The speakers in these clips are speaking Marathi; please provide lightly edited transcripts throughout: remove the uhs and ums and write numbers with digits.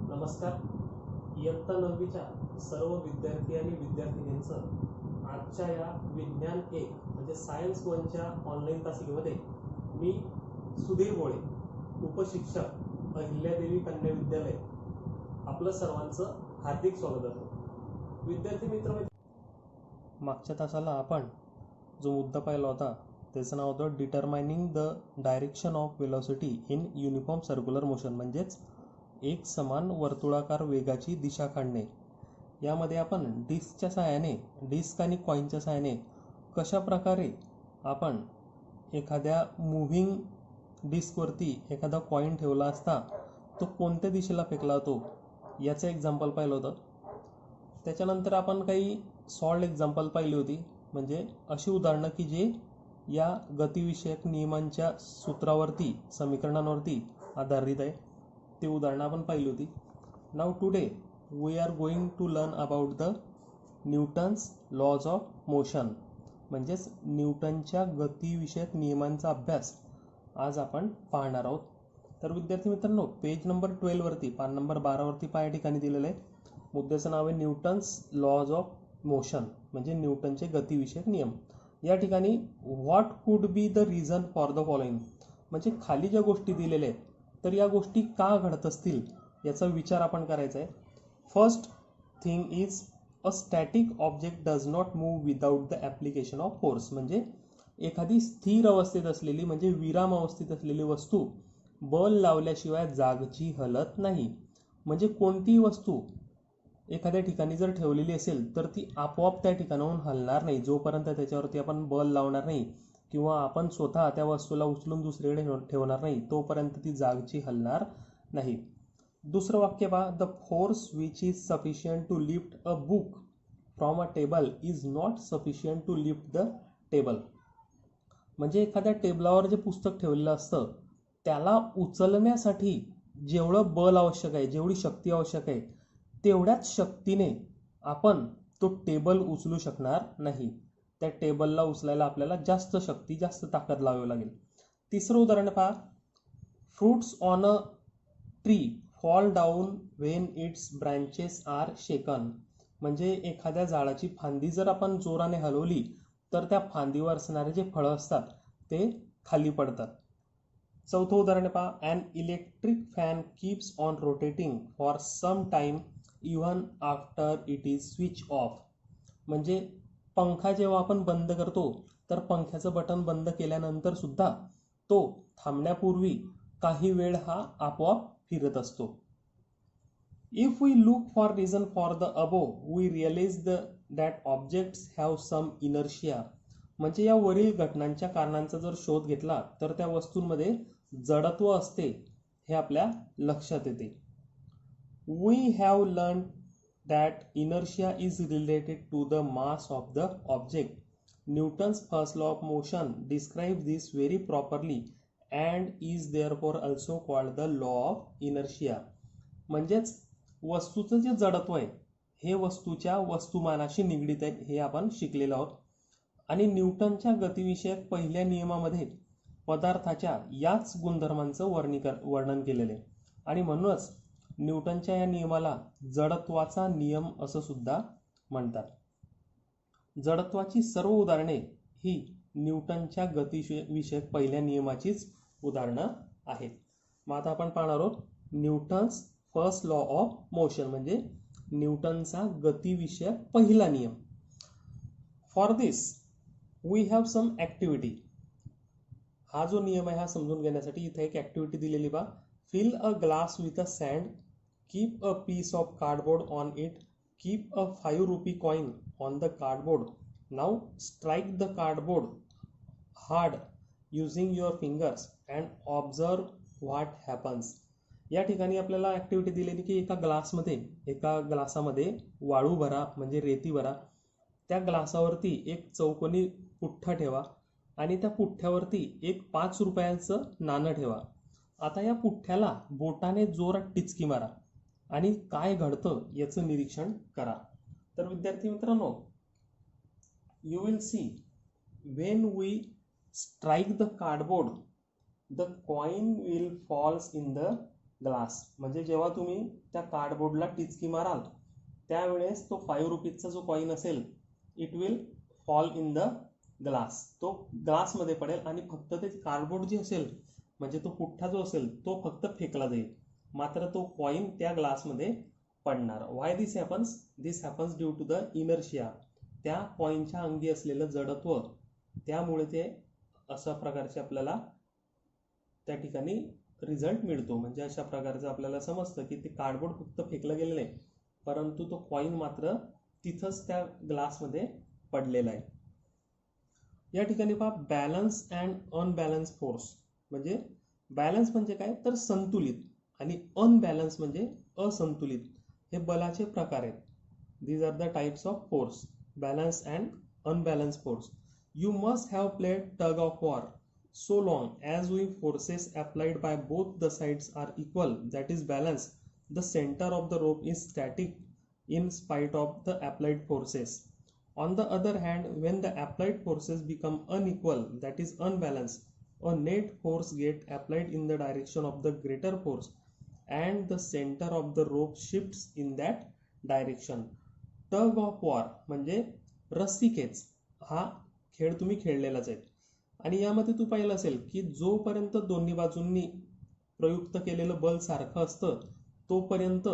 नमस्कार. इयत्ता 9वीच्या सर्व विद्यार्थी आणि विद्यार्थिनींचं आजच्या या विज्ञान 1 म्हणजे सायन्स 1च्या ऑनलाईन तासिकेमध्ये मी सुधीर गोळे, उपशिक्षक, अहिल्यादेवी कन्या विद्यालय, आपलं सर्वांचं हार्दिक स्वागत करतो. विद्यार्थी मित्र, मागच्या तासाला आपण जो मुद्दा पाहिला होता त्याचं नाव होतं determining the direction of velocity in uniform circular motion, म्हणजेच एक समान वर्तुळाकार वेगाची दिशा काढणे. यामध्ये आपण डिस्कच्या सहाय्याने, डिस्क आणि कॉईनच्या सहाय्याने कशा प्रकारे आपण एखाद्या मूव्हिंग डिस्कवरती एखादा कॉईन ठेवला असता तो कोणत्या दिशेला फेकला जातो याचं एक्झाम्पल पाहिलं होतं. त्याच्यानंतर आपण काही सॉल्ड एक्झाम्पल पाहिली होती, म्हणजे अशी उदाहरणं की जे या गतिविषयक नियमांच्या सूत्रावरती, समीकरणांवरती आधारित आहे. ते उदाहरणं आपण पाहिली होती. Now today we are going to learn about the Newton's laws of motion, म्हणजेच न्यूटनच्या गतिविषयक नियमांचा अभ्यास आज आपण पाहणार आहोत. तर विद्यार्थी मित्रांनो, पेज नंबर 12 वरती, पान नंबर 12 वरती पाया ठिकाणी दिलेलं आहे. मुद्द्याचं नाव आहे न्यूटन्स लॉज ऑफ मोशन, म्हणजे न्यूटनचे गतिविषयक नियम. या ठिकाणी what could be the reason for the following, म्हणजे खाली ज्या गोष्टी दिलेल्या आहेत तर या गोष्टी का घडत असतील याचा विचार आपण करायचा आहे. First thing is a static object does not move without the application of force, म्हणजे एखादी स्थिर अवस्थेत असलेली, म्हणजे विराम अवस्थेत असलेली वस्तू बल लावल्याशिवाय जागची हलत नाही. म्हणजे कोणतीही वस्तू एखाद्या ठिकाणी जर ठेवलेली असेल तर ती आपोआप त्या ठिकाणाहून हलणार नाही, जोपर्यंत त्याच्यावरती आपण बल लावणार नाही किंवा आपण स्वतः त्या वस्तूला उचलून दुसरीकडे ठेवणार नाही, तोपर्यंत ती जागची हलणार नाही. दुसरं वाक्य पहा, the force which is sufficient to lift a book from a table is not sufficient to lift the table, म्हणजे एखाद्या टेबलावर जे पुस्तक ठेवलेलं असतं त्याला उचलण्यासाठी जेवढं बल आवश्यक आहे, जेवढी शक्ती आवश्यक आहे, तेवढ्याच शक्तीने आपण तो टेबल उचलू शकणार नाही. त्या टेबलला उचलायला आपल्याला जास्त शक्ती, जास्त ताकद लावावी लागेल. तिसरं उदाहरण पहा, fruits on a tree fall down when its branches are shaken, म्हणजे एखाद्या झाडाची फांदी जर आपण जोराने हलवली तर त्या फांदीवर असणारे जे फळं असतात ते खाली पडतात. चौथं उदाहरण पहा, an electric fan keeps on rotating for some time even after it is switch off, म्हणजे पंखा जेव्हा आपण बंद करतो तर पंख्याचं बटन बंद केल्यानंतर सुद्धा तो थांबण्यापूर्वी काही वेळ हा आपोआप फिरत असतो. If we look for reason for the above we realise that objects have some inertia, म्हणजे या वरील घटनांच्या कारणांचा जर शोध घेतला तर त्या वस्तूंमध्ये जडत्व असते हे आपल्या लक्षात येते. We have learn that inertia is related to the mass of the object. Newton's first law of motion describes this very properly and is therefore also called the law of inertia. म्हणजेच वस्तूचं जे जडत्व आहे हे वस्तूच्या वस्तुमानाशी निगडित आहे हे आपण शिकलेलो आहोत. आणि न्यूटनच्या गतिविषयक पहिल्या नियमामध्ये पदार्थाच्या याच गुणधर्मांचं वर्णन केलेलं आहे आणि म्हणूनच न्यूटनच्या या नियमाला जडत्वाचा नियम असं सुद्धा म्हणतात. जडत्वाची सर्व उदाहरणे ही न्यूटनच्या गतिविषयक पहिल्या नियमाचीच उदाहरणं आहेत. मग आता आपण पाहणार आहोत Newton's first law of motion, म्हणजे न्यूटनचा गतिविषयक पहिला नियम. For this we have some activity. हा जो नियम आहे हा समजून घेण्यासाठी इथे एक ॲक्टिव्हिटी दिलेली बा. Fill a glass with a sand, keep a piece of cardboard on it, keep a 5 rupee coin on the cardboard. Now strike the cardboard hard using your fingers and observe what happens. या ठिकाणी आपल्याला ॲक्टिव्हिटी दिलेली की एका ग्लासामध्ये वाळू भरा, म्हणजे रेती भरा. त्या ग्लासावरती एक चौकोनी पुठ्ठा ठेवा आणि त्या पुठ्ठ्यावरती एक 5 रुपयांचं नाणं ठेवा. आता या पुठ्ठ्याला बोटाने जोरात टिचकी मारा आणि काय घडतं याचं निरीक्षण करा. तर विद्यार्थी मित्रांनो, you will see when we strike the cardboard the coin will falls in the glass. म्हणजे जेव्हा तुम्ही त्या कार्डबोर्डला टिचकी माराल त्यावेळेस तो 5 रुपीजचा जो कॉईन असेल it will fall in the glass. तो ग्लासमध्ये पडेल आणि फक्त ते कार्डबोर्ड जे असेल म्हणजे तो पुठ्ठा जो असेल तो फक्त फेकला जाईल, मात्र तो कॉईन त्या ग्लासमध्ये पडणार. Why this happens? This happens due to the inertia. त्या कॉईनच्या अंगी असलेलं जडत्व, त्यामुळे ते अशा प्रकारचे आपल्याला त्या ठिकाणी रिझल्ट मिळतो. म्हणजे अशा प्रकारचं आपल्याला समजतं की ते कार्डबोर्ड फक्त फेकलं गेलेलं आहे, परंतु तो कॉईन मात्र तिथंच त्या ग्लासमध्ये पडलेला आहे. या ठिकाणी पहा, बॅलन्स अँड अनबॅलन्स फोर्स. म्हणजे बॅलन्स म्हणजे काय तर संतुलित, आणि अनबॅलन्स म्हणजे असंतुलित. हे बलाचे प्रकार आहेत. These are the types of force, balance and unbalance force. You must have played tug of war so long as we forces applied by both the sides are equal, that is balance. The center of the rope is static in spite of the applied forces. On the other hand, when the applied forces become unequal, that is unbalanced, a net force get applied in the direction of the greater force and the center of the rope shifts in that direction. Tug of war म्हणजे रस्सीखेच हा खेळ तुम्ही खेळलेलाच आहे. आणि यामध्ये तू पाहिलं असेल की जोपर्यंत दोन्ही बाजूंनी प्रयुक्त केलेलं बल सारखं असतं तोपर्यंत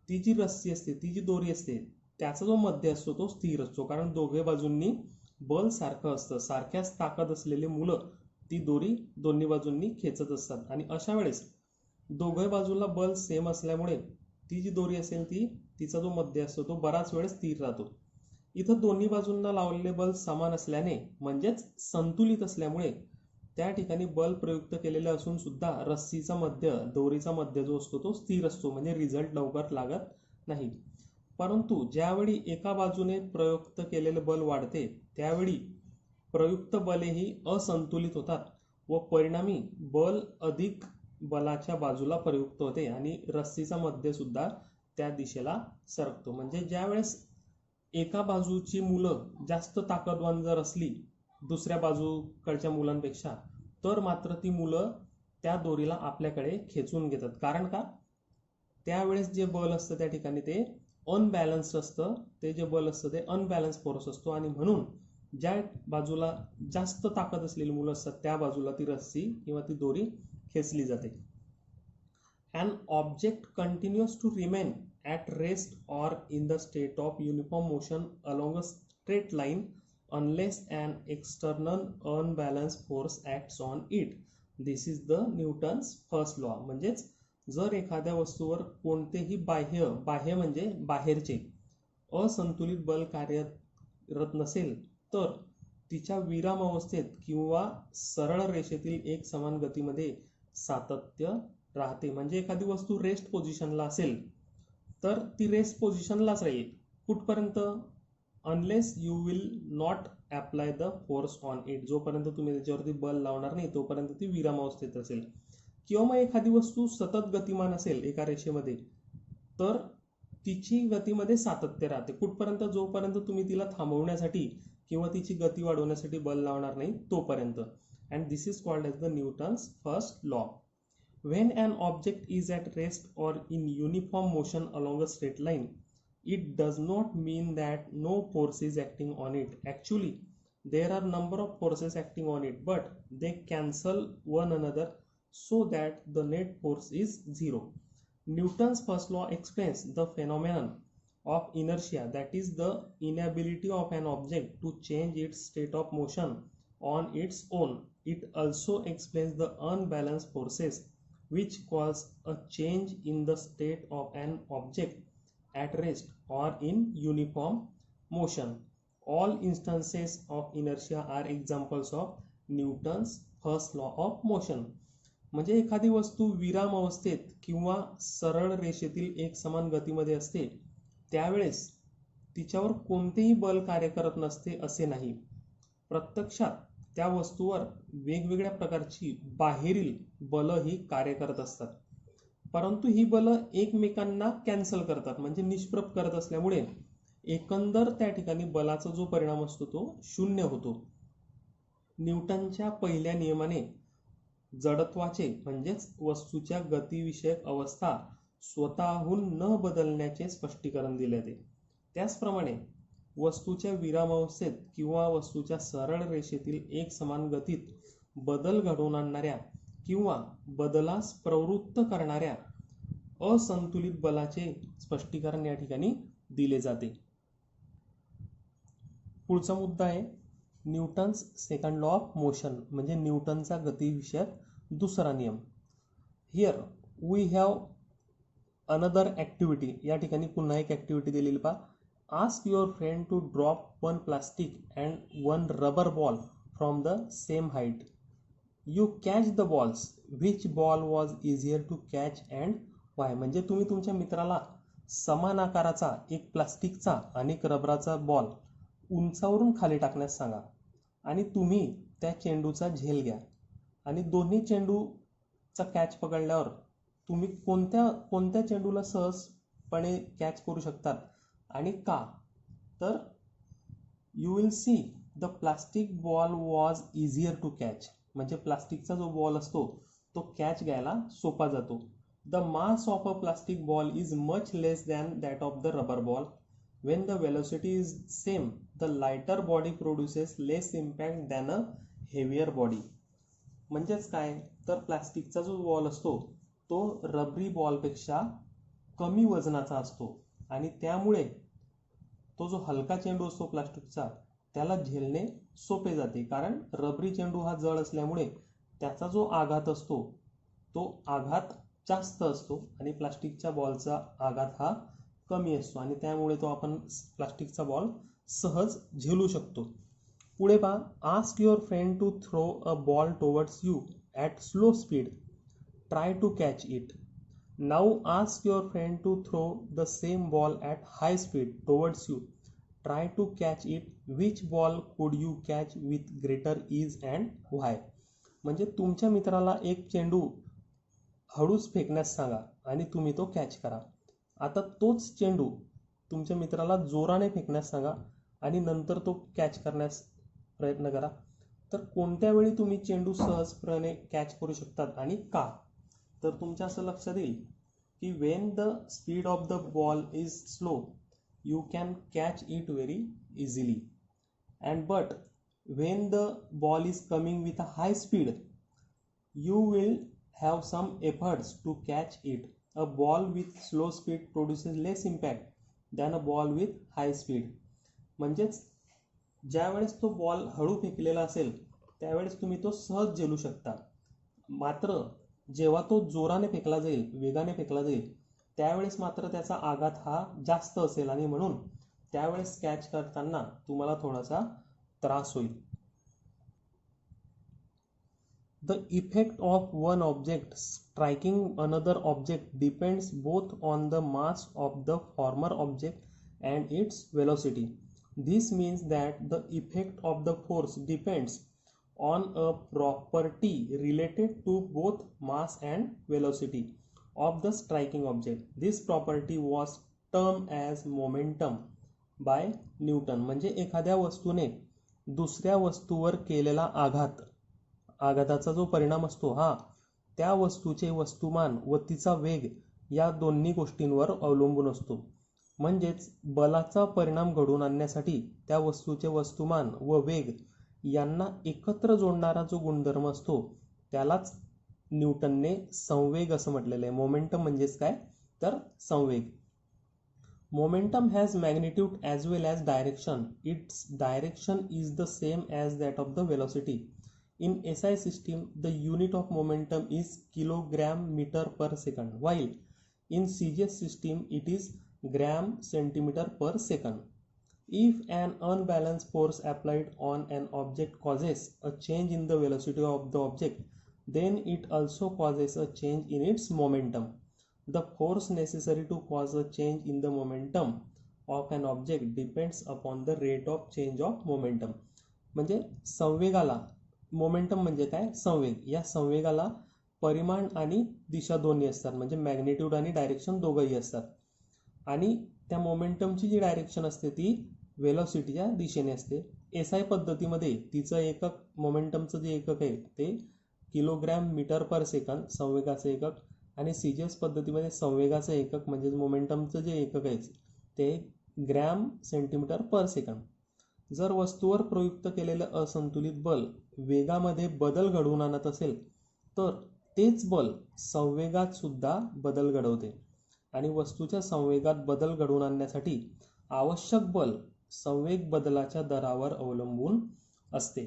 ती जी रस्सी असते, ती जी दोरी असते, त्याचा जो मध्य असतो तो स्थिर असतो, कारण दोघे बाजूंनी बल सारखं असतं. सारख्याच ताकद असलेली मुलं ती दोरी दोन्ही बाजूंनी खेचत असतात. आणि अशा वेळेस दोघे बाजूला बल सेम असल्यामुळे ती जी दोरी असेल तिचा जो मध्य असतो तो बराच वेळ स्थिर राहतो. इथं दोन्ही बाजूंना लावलेले बल समान असल्याने म्हणजेच संतुलित असल्यामुळे त्या ठिकाणी बल प्रयुक्त केलेले असून सुद्धा रस्सीचा मध्य, दोरीचा मध्य जो असतो तो स्थिर असतो, म्हणजे रिझल्ट लवकर लागत नाही. परंतु ज्यावेळी एका बाजूने प्रयुक्त केलेले बल वाढते त्यावेळी प्रयुक्त बलेही असंतुलित होतात व परिणामी बल अधिक बलाच्या बाजूला प्रयुक्त होते आणि रस्सीचा मध्य सुद्धा त्या दिशेला सरकतो. म्हणजे ज्यावेळेस एका बाजूची मुलं जास्त ताकदवान जर असली दुसऱ्या बाजूकडच्या मुलांपेक्षा, तर मात्र ती मुलं त्या दोरीला आपल्याकडे खेचून घेतात. कारण का? त्यावेळेस जे बल असतं त्या ठिकाणी ते अनबॅलन्स्ड असतं. ते जे बल असतं ते अनबॅलन्स फोर्स असतो आणि म्हणून ज्या बाजूला जास्त ताकद असलेली मुलं असतात त्या बाजूला ती रस्सी किंवा ती दोरी खेचली जाते. An object continues to remain at rest or in the state of uniform motion along a straight line unless an external unbalanced force acts on it. This is the Newton's first law. म्हणजेच जर एखाद्या वस्तूवर कोणतेही बाह्य म्हणजे बाहेरचे असंतुलित बल कार्यरत नसेल तर तिच्या विराम अवस्थेत किंवा सरळ रेषेतील एक समान गतीमध्ये सातत्य राहते. म्हणजे एखादी वस्तू रेस्ट पोझिशनला असेल तर ती रेस्ट पोझिशनलाच राहील. कुठपर्यंत? Unless you will not apply the force on it. जोपर्यंत तुम्ही त्याच्यावरती बल लावणार नाही तोपर्यंत ती विराम अवस्थेत असेल. किंवा मग एखादी वस्तू सतत गतिमान असेल एका रेषेमध्ये तर तिची गतीमध्ये सातत्य राहते. कुठपर्यंत? जोपर्यंत तुम्ही तिला थांबवण्यासाठी किंवा तिची गती वाढवण्यासाठी बल लावणार नाही तोपर्यंत. And this is called as the Newton's first law. When an object is at rest or in uniform motion along a straight line, it does not mean that no force is acting on it. Actually, there are number of forces acting on it, but they cancel one another so that the net force is zero. Newton's first law explains the phenomenon of inertia, that is the inability of an object to change its state of motion on its own. It also explains the unbalanced forces which cause a change in the state of an object at rest or in uniform motion. All instances of inertia are examples of Newton's first law of motion. म्हणजे एखादी वस्तू विराम अवस्थेत किंवा सरळ रेषेतील एक समान गतीमध्ये असते त्यावेळेस तिच्यावर कोणतेही बल कार्य करत नसते असे नाही. प्रत्यक्षात त्या वस्तूवर वेगवेगळ्या प्रकारची बाहेरील बल ही कार्य करत असतात, परंतु ही बल एकमेकांना कॅन्सल करतात म्हणजे निष्प्रभ करत असल्यामुळे एकंदर त्या ठिकाणी बलाचा जो परिणाम असतो तो शून्य होतो. न्यूटनच्या पहिल्या नियमाने जडत्वाचे म्हणजेच वस्तूच्या गतिविषयक अवस्था स्वतःहून न बदलण्याचे स्पष्टीकरण दिले जाते. त्याचप्रमाणे वस्तूच्या विरामावस्थेत किंवा वस्तूच्या सरळ रेषेतील एक समान गतीत बदल घडवून आणणाऱ्या किंवा बदलास प्रवृत्त करणाऱ्या असंतुलित बलाचे स्पष्टीकरण या ठिकाणी दिले जाते. पुढचा मुद्दा आहे Newton's second law of motion म्हणजे न्यूटनचा गतिविषयक दुसरा नियम. Here we have another activity. या ठिकाणी पुन्हा एक ॲक्टिव्हिटी दिलेली पहा. Ask your friend to drop one plastic and one rubber ball from the same height. You catch the balls. Which ball was easier to catch and why. म्हणजे तुम्ही तुमच्या मित्राला समान आकाराचा एक प्लास्टिकचा आणि एक रबराचा बॉल उंचावरून खाली टाकण्यास सांगा आणि तुम्ही त्या चेंडूचा झेल घ्या आणि दोन्ही चेंडूचा कॅच पकडल्यावर तुम्ही कोणत्या चेंडूला सहजपणे कॅच करू शकतात आणि का. तर you will see the plastic ball was easier to catch. म्हणजे प्लास्टिकचा जो बॉल असतो तो कॅच घ्यायला सोपा जातो. The mass of a plastic ball is much less than that of the rubber ball. When the velocity is same, the lighter body produces less impact than a heavier body. म्हणजेच काय तर प्लास्टिकचा जो बॉल असतो तो रबरी बॉलपेक्षा कमी वजनाचा असतो आणि त्यामुळे तो जो हलका चेंडू असतो प्लास्टिकचा त्याला झेलणे सोपे जाते. कारण रबरी चेंडू हा जड असल्यामुळे त्याचा जो आघात असतो तो आघात जास्त असतो आणि प्लास्टिकच्या बॉलचा आघात हा कमी असतो आणि त्यामुळे तो आपण प्लास्टिकचा बॉल सहज झेलू शकतो. पुढे पहा. Ask your friend to throw a ball towards you at slow speed. Try to catch it. Now ask your friend to throw the same ball at high speed towards you. Try to catch it. Which ball could you catch with greater ease and why. म्हणजे तुमच्या मित्राला एक चेंडू हळूच फेकण्यास सांगा आणि तुम्ही तो कॅच करा. आता तोच चेंडू तुमच्या मित्राला जोराने फेकण्यास सांगा आणि नंतर तो कॅच करण्यास प्रयत्न करा. तर कोणत्या वेळी तुम्ही चेंडू सहजपणे कॅच करू शकतात आणि का. तर तुमच्या असं लक्षात येईल की Wien the speed of the ball is slow you can catch it very easily and but Wien the ball is coming with a high speed you will have some efforts to catch it. A ball with slow speed produces less impact than a ball with high speed. म्हणजेच ज्या वेळेस तो बॉल हळू फेकलेला असेल त्यावेळेस तुम्ही तो सहज झेलू शकता. मात्र जेव्हा तो जोराने फेकला जाईल वेगाने फेकला जाईल त्यावेळेस मात्र त्याचा आघात हा जास्त असेल आणि म्हणून त्यावेळेस कॅच करताना तुम्हाला थोडासा त्रास होईल. The effect of one object striking another object depends both on the mass of the former object and its velocity. This means that the effect of the force depends on a property related to both mass and velocity of the striking object. This property was termed as momentum by Newton. म्हणजे एखाद्या वस्तूने दुसऱ्या वस्तूवर केलेला आघाताचा जो परिणाम असतो हा त्या वस्तूचे वस्तुमान व तिचा वेग या दोन्ही गोष्टींवर अवलंबून असतो. म्हणजेच बलाचा परिणाम घडवून आणण्यासाठी त्या वस्तूचे वस्तुमान व वेग यांना एकत्र जोडणारा जो गुणधर्म असतो त्यालाच न्यूटनने संवेग असं म्हटलेलं आहे. मोमेंटम म्हणजेच काय तर संवेग. Momentum has magnitude as well as direction. Its direction is the same as that of the velocity. In SI system, the unit of momentum is kilogram meter per second, while in CGS system it is gram centimeter per second. If an unbalanced force applied on an object causes a change in the velocity of the object, then it also causes a change in its momentum. The force necessary to cause a change in the momentum of an object depends upon the rate of change of momentum. म्हणजे संवेगाला मोमेंटम म्हणजे काय संवेग. या संवेगाला परिमाण आणि दिशा दोन्ही असतात म्हणजे मॅग्निट्यूड आणि डायरेक्शन दोघंही असतात आणि त्या मोमेंटमची जी डायरेक्शन असते ती वेलोसिटीच्या दिशेने असते. एसआय पद्धतीमध्ये तिचं एकक मोमेंटमचं जे एकक आहे ते किलोग्रॅम मीटर पर सेकंद संवेगाचे एकक, आणि CGS पद्धतीमध्ये संवेगाचे एकक म्हणजे मोमेंटमचं जे एकक आहे ते ग्रॅम सेंटीमीटर पर सेकंद. जर वस्तूवर प्रयुक्त केलेलं असंतुलित बल वेगामध्ये बदल घडवून आणत असेल तर तेच बल संवेगात सुद्धा बदल घडवते, आणि वस्तूच्या संवेगात बदल घडवून आणण्यासाठी आवश्यक बल संवेग बदलाच्या दरावर अवलंबून असते.